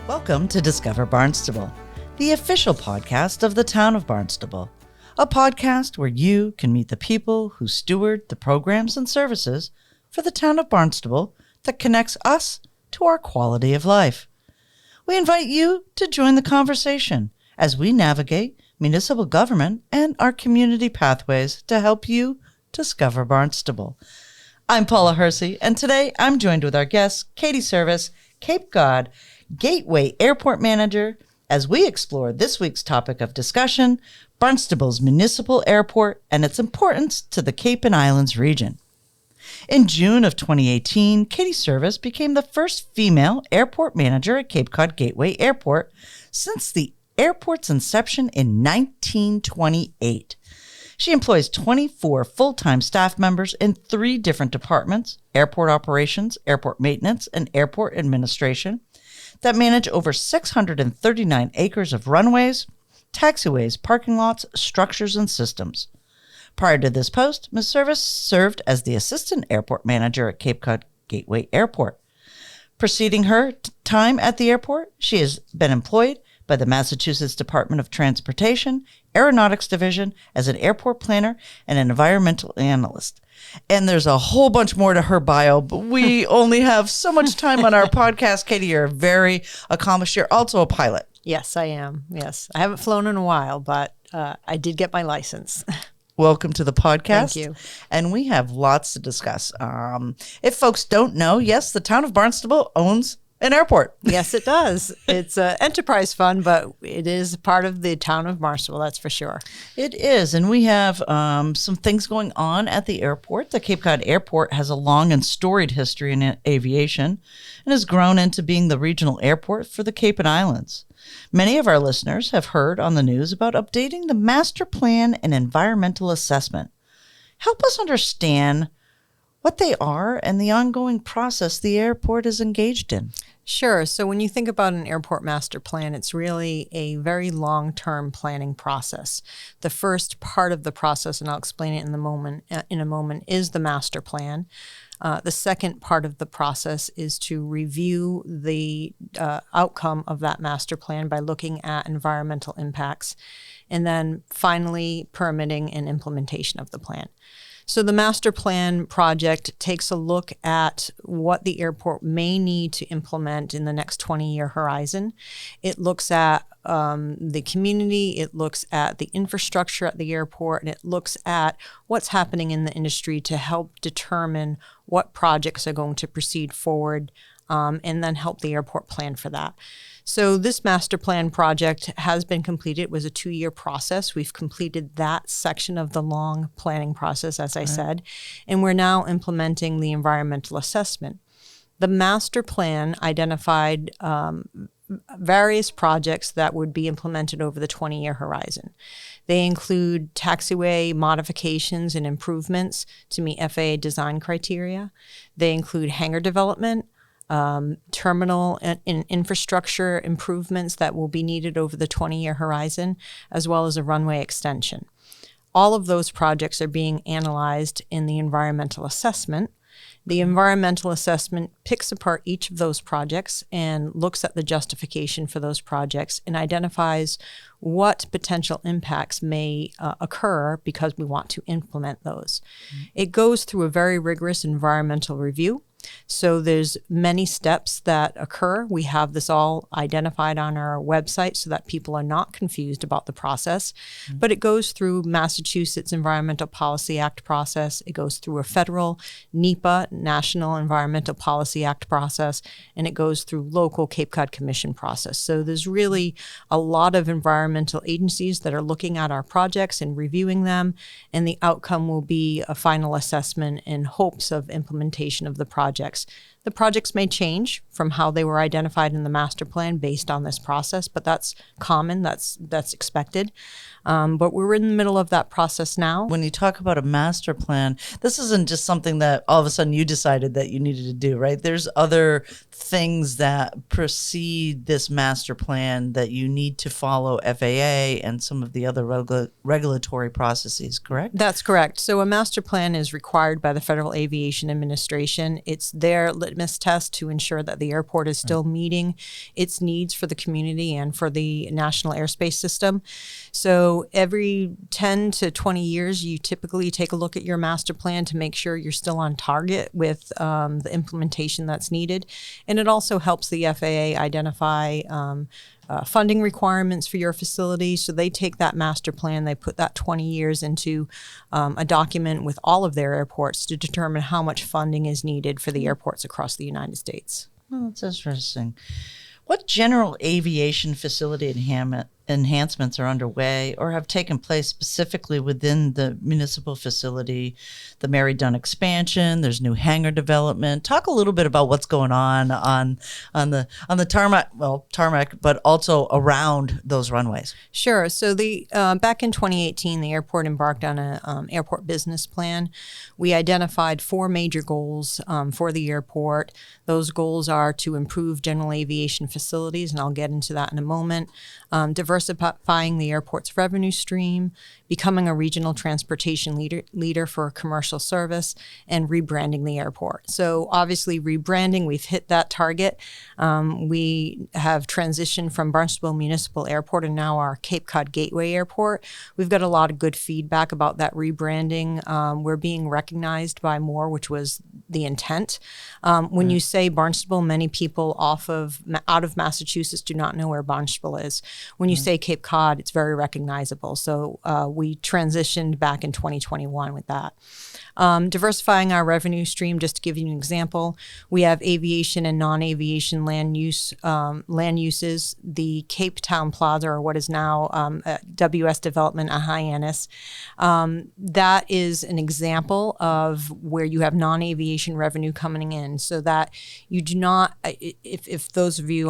Welcome to Discover Barnstable, the official podcast of the town of Barnstable, a podcast where you can meet the people who steward the programs and services for the town of Barnstable that connects us to our quality of life. We invite you to join the conversation as we navigate municipal government and our community pathways to help you discover Barnstable. I'm Paula Hersey, and today I'm joined with our guest, Katie Service, Cape Cod Gateway Airport Manager, as we explore this week's topic of discussion, Barnstable's municipal airport and its importance to the Cape and Islands region. In June of 2018, Katie Service became the first female airport manager at Cape Cod Gateway Airport since the airport's inception in 1928. She employs 24 full-time staff members in 3 different departments: airport operations, airport maintenance, and airport administration, that manage over 639 acres of runways, taxiways, parking lots, structures, and systems. Prior to this post, Ms. Service served as the assistant airport manager at Cape Cod Gateway Airport. Preceding her time at the airport, she has been employed by the Massachusetts Department of Transportation Aeronautics Division as an airport planner and an environmental analyst. And there's a whole bunch more to her bio, but we only have so much time on our podcast. Katie, you're very accomplished. You're also a pilot. Yes, I am. Yes. I haven't flown in a while, but I did get my license. Welcome to the podcast. Thank you. And we have lots to discuss. If folks don't know, yes, the town of Barnstable owns an airport. Yes, it does. It's an enterprise fund, but it is part of the town of Barnstable, that's for sure. It is. And we have some things going on at the airport. The Cape Cod Airport has a long and storied history in aviation and has grown into being the regional airport for the Cape and Islands. Many of our listeners have heard on the news about updating the master plan and environmental assessment. Help us understand what they are and the ongoing process the airport is engaged in. Sure. So when you think about an airport master plan, it's really a very long-term planning process. The first part of the process, and I'll explain it in a moment, is the master plan. The second part of the process is to review the outcome of that master plan by looking at environmental impacts, and then finally permitting and implementation of the plan. So the master plan project takes a look at what the airport may need to implement in the next 20-year horizon. It looks at the community, it looks at the infrastructure at the airport, and it looks at what's happening in the industry to help determine what projects are going to proceed forward, and then help the airport plan for that. So this master plan project has been completed. It was a 2-year process. We've completed that section of the long planning process, as I said, and we're now implementing the environmental assessment. The master plan identified various projects that would be implemented over the 20-year horizon. They include taxiway modifications and improvements to meet FAA design criteria. They include hangar development, terminal and infrastructure improvements that will be needed over the 20-year horizon, as well as a runway extension. All of those projects are being analyzed in the environmental assessment. The environmental assessment picks apart each of those projects and looks at the justification for those projects and identifies what potential impacts may occur because we want to implement those. It goes through a very rigorous environmental review. So there's many steps that occur. We have this all identified on our website so that people are not confused about the process. But it goes through Massachusetts Environmental Policy Act process. It goes through a federal NEPA, National Environmental Policy Act process, and it goes through local Cape Cod Commission process. So there's really a lot of environmental agencies that are looking at our projects and reviewing them, and the outcome will be a final assessment in hopes of implementation of the project. The projects may change from how they were identified in the master plan based on this process, but that's common, that's expected. But we're in the middle of that process now. When you talk about a master plan, this isn't just something that all of a sudden you decided that you needed to do, right? There's other things that precede this master plan that you need to follow FAA and some of the other regulatory processes, correct? That's correct. So a master plan is required by the Federal Aviation Administration. It's there litmus test to ensure that the airport is still meeting its needs for the community and for the national airspace system. So every 10 to 20 years, you typically take a look at your master plan to make sure you're still on target with the implementation that's needed. And it also helps the FAA identify funding requirements for your facility. So they take that master plan, they put that 20 years into a document with all of their airports to determine how much funding is needed for the airports across the United States. Oh, that's interesting. What general aviation facility enhancements are underway or have taken place specifically within the municipal facility? The Mary Dunn expansion, there's new hangar development. Talk a little bit about what's going on the tarmac, but also around those runways. Sure. So the back in 2018, the airport embarked on an airport business plan. We identified 4 major goals for the airport. Those goals are to improve general aviation facilities, and I'll get into that in a moment. Diversifying the airport's revenue stream, becoming a regional transportation leader for commercial service, and rebranding the airport. So obviously rebranding, we've hit that target. We have transitioned from Barnstable Municipal Airport and now our Cape Cod Gateway Airport. We've got a lot of good feedback about that rebranding. We're being recognized by more, which was the intent. When you say Barnstable, many people out of Massachusetts do not know where Barnstable is. When you say Cape Cod, it's very recognizable. So we transitioned back in 2021 with that. Diversifying our revenue stream, just to give you an example, we have aviation and non-aviation land uses. The Cape Town Plaza, or what is now WS Development, a Hyannis, that is an example of where you have non-aviation revenue coming in, so that you do not, if those of you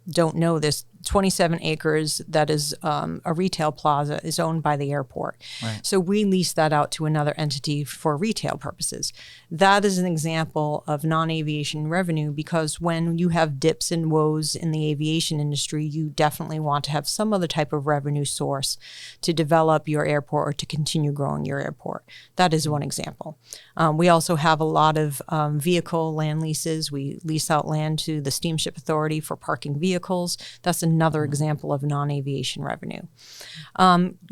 don't know this, 27 acres that is a retail plaza is owned by the airport. Right. So we lease that out to another entity for retail purposes. That is an example of non-aviation revenue, because when you have dips and woes in the aviation industry, you definitely want to have some other type of revenue source to develop your airport or to continue growing your airport. That is one example. We also have a lot of vehicle land leases. We lease out land to the Steamship Authority for parking vehicles. That's another example of non-aviation revenue.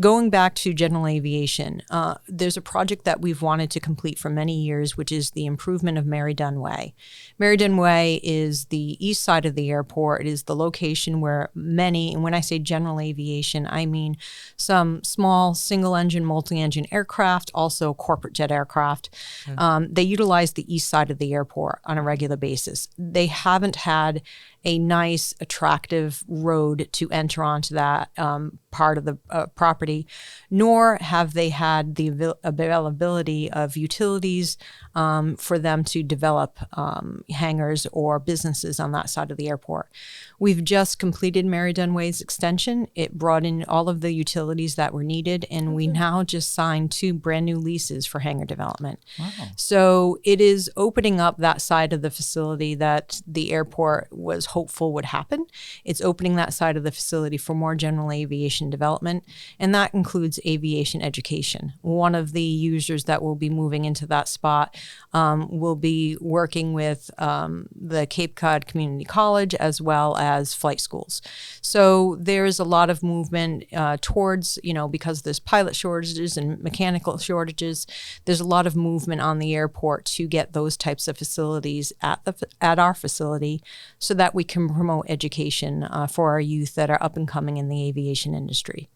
Going back to general aviation, there's a project that we've wanted to complete for many years, which is the improvement of Mary Dunn Way. Mary Dunn Way is the east side of the airport. It is the location where many, and when I say general aviation, I mean some small single-engine, multi-engine aircraft, also corporate jet aircraft. They utilize the east side of the airport on a regular basis. They haven't had a nice, attractive road to enter onto that part of the property, nor have they had the availability of utilities for them to develop hangars or businesses on that side of the airport. We've just completed Mary Dunn Way's extension. It brought in all of the utilities that were needed, and we now just signed 2 brand new leases for hangar development. Wow. So it is opening up that side of the facility that the airport was hopeful would happen. It's opening that side of the facility for more general aviation development, and that includes aviation education. One of the users that will be moving into that spot will be working with the Cape Cod Community College as well as flight schools. So there's a lot of movement towards, because there's pilot shortages and mechanical shortages, there's a lot of movement on the airport to get those types of facilities at our facility so that we can promote education for our youth that are up and coming in the aviation industry.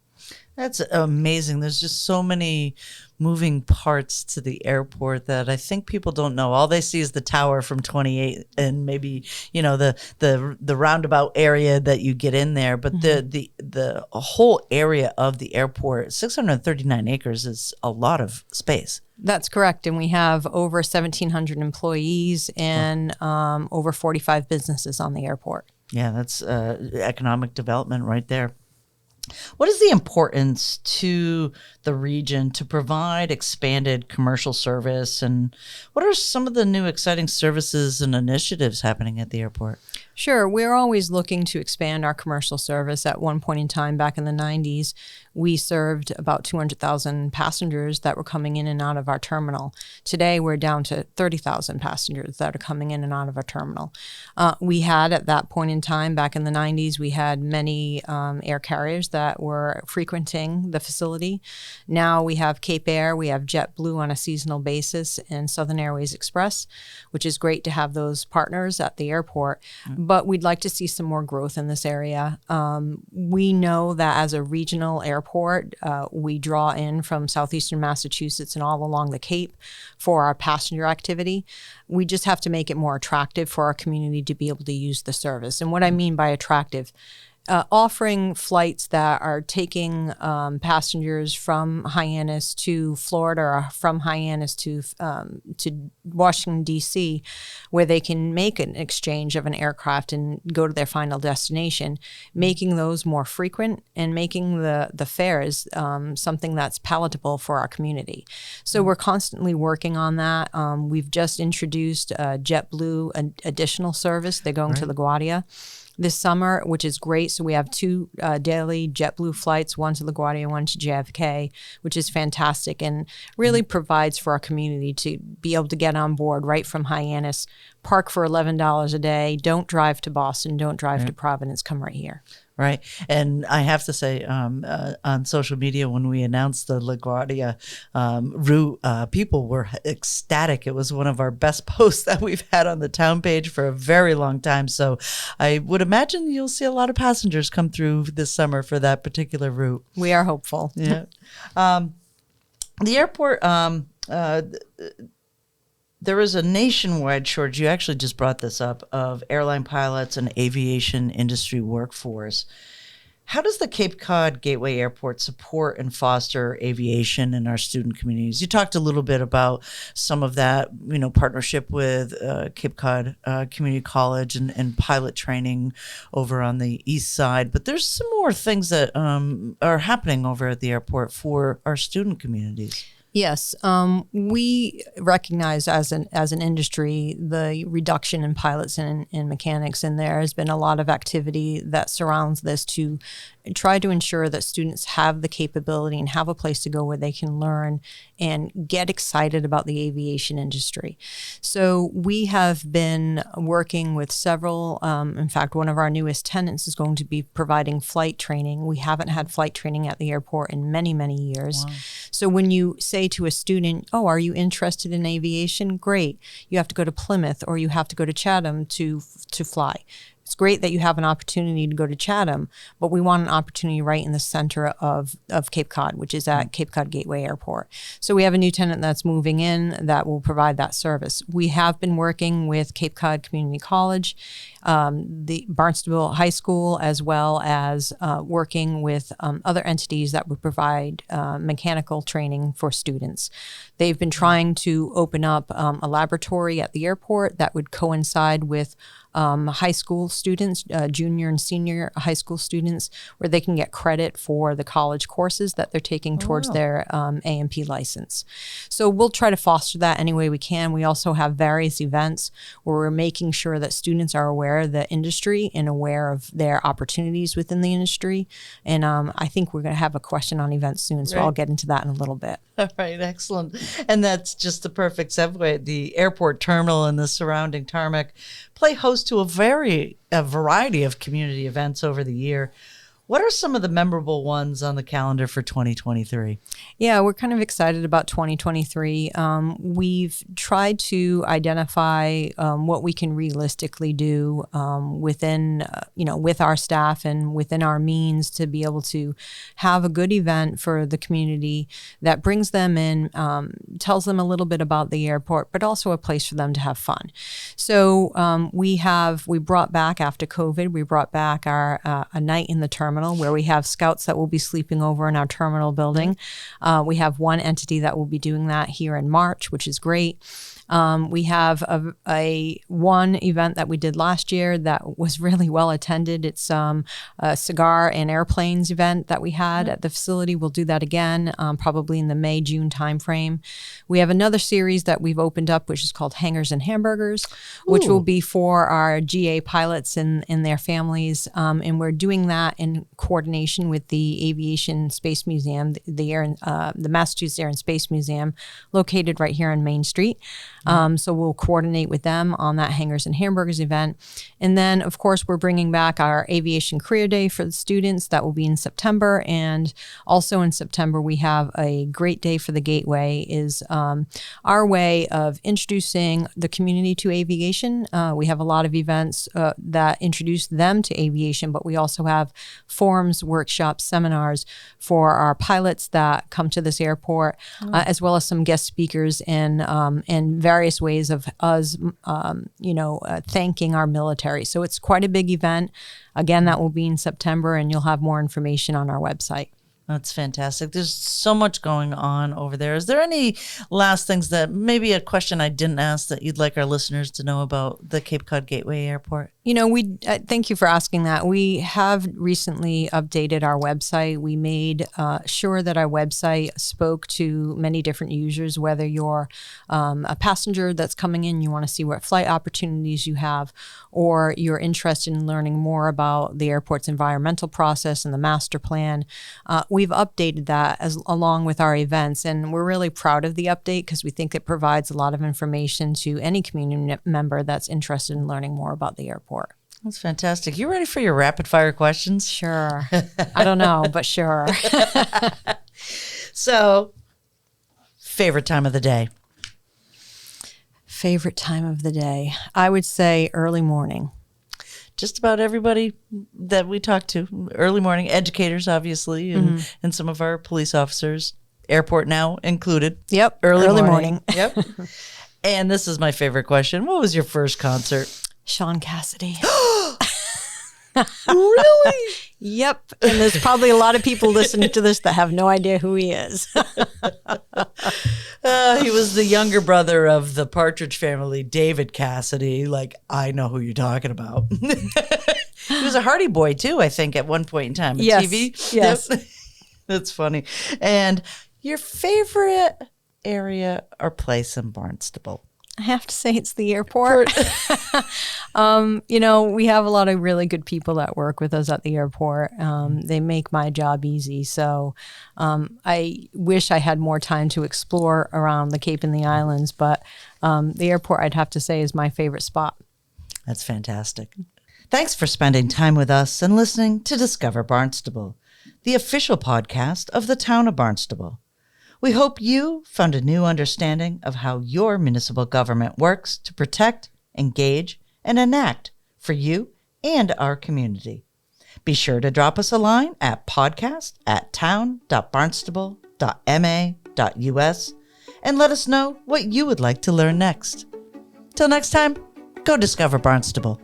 That's amazing. There's just so many moving parts to the airport that I think people don't know. All they see is the tower from 28 and maybe, the roundabout area that you get in there. But the whole area of the airport, 639 acres, is a lot of space. That's correct. And we have over 1,700 employees and over 45 businesses on the airport. Yeah, that's economic development right there. What is the importance to the region to provide expanded commercial service, and what are some of the new exciting services and initiatives happening at the airport? Sure. We're always looking to expand our commercial service. At one point in time, back in the 90s, we served about 200,000 passengers that were coming in and out of our terminal. Today, we're down to 30,000 passengers that are coming in and out of our terminal. We had, at that point in time, back in the 90s, we had many air carriers that were frequenting the facility. Now we have Cape Air, we have JetBlue on a seasonal basis, and Southern Airways Express, which is great to have those partners at the airport. But we'd like to see some more growth in this area. We know that as a regional airport, we draw in from southeastern Massachusetts and all along the Cape for our passenger activity. We just have to make it more attractive for our community to be able to use the service. And what I mean by attractive, offering flights that are taking passengers from Hyannis to Florida or from Hyannis to Washington, D.C., where they can make an exchange of an aircraft and go to their final destination, making those more frequent and making the fares something that's palatable for our community. So we're constantly working on that. We've just introduced JetBlue, an additional service. They're going to LaGuardia this summer, which is great. So we have two daily JetBlue flights, one to LaGuardia, one to JFK, which is fantastic and really provides for our community to be able to get on board right from Hyannis, park for $11 a day, don't drive to Boston, don't drive to Providence, come right here. Right. And I have to say, on social media, when we announced the LaGuardia route, people were ecstatic. It was one of our best posts that we've had on the town page for a very long time. So I would imagine you'll see a lot of passengers come through this summer for that particular route. We are hopeful. Yeah. The airport, there is a nationwide shortage, you actually just brought this up, of airline pilots and aviation industry workforce. How does the Cape Cod Gateway Airport support and foster aviation in our student communities? You talked a little bit about some of that, partnership with Cape Cod Community College and pilot training over on the east side, but there's some more things that are happening over at the airport for our student communities. Yes, we recognize as an industry the reduction in pilots and mechanics, and there has been a lot of activity that surrounds this to try to ensure that students have the capability and have a place to go where they can learn and get excited about the aviation industry. So we have been working with several, in fact, one of our newest tenants is going to be providing flight training. We haven't had flight training at the airport in many, many years. Wow. So when you say to a student, oh, are you interested in aviation? Great. You have to go to Plymouth or you have to go to Chatham to fly. It's great that you have an opportunity to go to Chatham, but we want an opportunity right in the center of Cape Cod, which is at Cape Cod Gateway Airport. So we have a new tenant that's moving in that will provide that service. We have been working with Cape Cod Community College, the Barnstable High School, as well as working with other entities that would provide mechanical training for students. They've been trying to open up a laboratory at the airport that would coincide with high school students, junior and senior high school students, where they can get credit for the college courses that they're taking towards their A&P license. So we'll try to foster that any way we can. We also have various events where we're making sure that students are aware of the industry and aware of their opportunities within the industry. And I think we're going to have a question on events soon, so I'll get into that in a little bit. All right, excellent. And that's just the perfect segue. The airport terminal and the surrounding tarmac play host to a variety of community events over the year. What are some of the memorable ones on the calendar for 2023? Yeah, we're kind of excited about 2023. We've tried to identify what we can realistically do within, with our staff and within our means to be able to have a good event for the community that brings them in, tells them a little bit about the airport, but also a place for them to have fun. So we brought back, after COVID, we brought back our a night in the terminal, where we have scouts that will be sleeping over in our terminal building. We have one entity that will be doing that here in March, which is great. We have a one event that we did last year that was really well attended. It's a cigar and airplanes event that we had at the facility. We'll do that again, probably in the May-June timeframe. We have another series that we've opened up, which is called Hangers and Hamburgers, which will be for our GA pilots and their families. And we're doing that in coordination with the Aviation Space Museum, the Massachusetts Air and Space Museum, located right here on Main Street. So we'll coordinate with them on that Hangers and Hamburgers event. And then, of course, we're bringing back our Aviation Career Day for the students. That will be in September. And also in September, we have a Great Day for the Gateway, is our way of introducing the community to aviation. We have a lot of events that introduce them to aviation, but we also have forums, workshops, seminars for our pilots that come to this airport, as well as some guest speakers and various ways of us, thanking our military. So it's quite a big event. Again, that will be in September, and you'll have more information on our website. That's fantastic. There's so much going on over there. Is there any last things that maybe a question I didn't ask that you'd like our listeners to know about the Cape Cod Gateway Airport? We thank you for asking that. We have recently updated our website. We made sure that our website spoke to many different users, whether you're a passenger that's coming in, you want to see what flight opportunities you have, or you're interested in learning more about the airport's environmental process and the master plan. We've updated that along with our events, and we're really proud of the update because we think it provides a lot of information to any community member that's interested in learning more about the airport. That's fantastic. You ready for your rapid fire questions? Sure. I don't know, but sure. So, favorite time of the day? Favorite time of the day? I would say early morning. Just about everybody that we talk to, early morning, educators, obviously, and some of our police officers, airport now included. Yep. Early morning. Yep. And this is my favorite question. What was your first concert? Sean Cassidy. Really? Yep. And there's probably a lot of people listening to this that have no idea who he is. He was the younger brother of the Partridge Family, David Cassidy. Like, I know who you're talking about. He was a Hardy Boy, too, I think, at one point in time on TV. Yes. Yep. That's funny. And your favorite area or place in Barnstable? I have to say it's the airport. We have a lot of really good people that work with us at the airport. They make my job easy. So I wish I had more time to explore around the Cape and the islands, but the airport, I'd have to say, is my favorite spot. That's fantastic. Thanks for spending time with us and listening to Discover Barnstable, the official podcast of the town of Barnstable. We hope you found a new understanding of how your municipal government works to protect, engage, and enact for you and our community. Be sure to drop us a line at podcast@town.barnstable.ma.us and let us know what you would like to learn next. Till next time, go discover Barnstable.